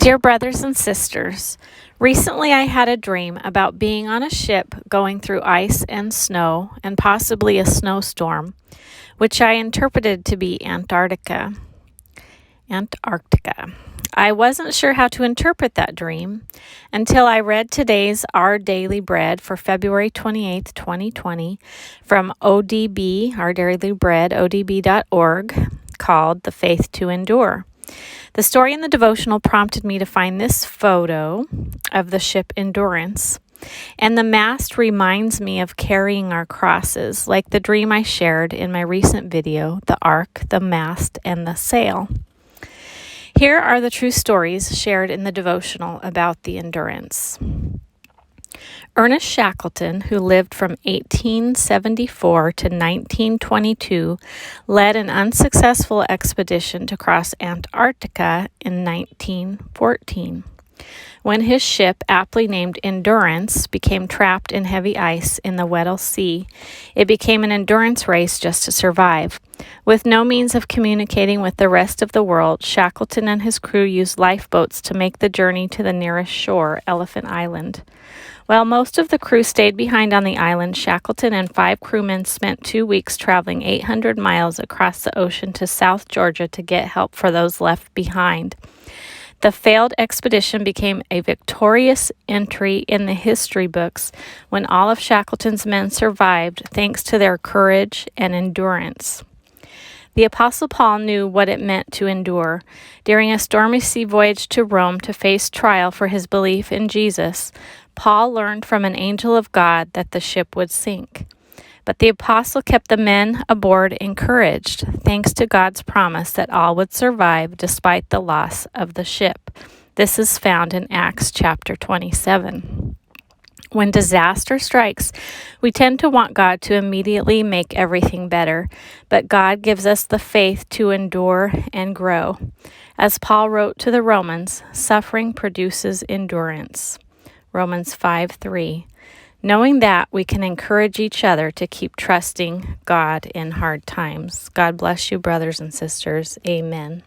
Dear brothers and sisters, recently I had a dream about being on a ship going through ice and snow and possibly a snowstorm, which I interpreted to be Antarctica. I wasn't sure how to interpret that dream until I read today's Our Daily Bread for February 28th, 2020 from ODB, Our Daily Bread, odb.org, called The Faith to Endure. The story in the devotional prompted me to find this photo of the ship Endurance, and the mast reminds me of carrying our crosses, like the dream I shared in my recent video, the ark, the mast, and the sail. Here are the true stories shared in the devotional about the Endurance. Ernest Shackleton, who lived from 1874 to 1922, led an unsuccessful expedition to cross Antarctica in 1914. When his ship, aptly named Endurance, became trapped in heavy ice in the Weddell Sea, it became an endurance race just to survive. With no means of communicating with the rest of the world, Shackleton and his crew used lifeboats to make the journey to the nearest shore, Elephant Island. While most of the crew stayed behind on the island, Shackleton and 5 crewmen spent 2 weeks traveling 800 miles across the ocean to South Georgia to get help for those left behind. The failed expedition became a victorious entry in the history books when all of Shackleton's men survived thanks to their courage and endurance. The Apostle Paul knew what it meant to endure. During a stormy sea voyage to Rome to face trial for his belief in Jesus, Paul learned from an angel of God that the ship would sink. But the apostle kept the men aboard encouraged, thanks to God's promise that all would survive despite the loss of the ship. This is found in Acts chapter 27. When disaster strikes, we tend to want God to immediately make everything better, but God gives us the faith to endure and grow. As Paul wrote to the Romans, suffering produces endurance. Romans 5:3. Knowing that, we can encourage each other to keep trusting God in hard times. God bless you, brothers and sisters. Amen.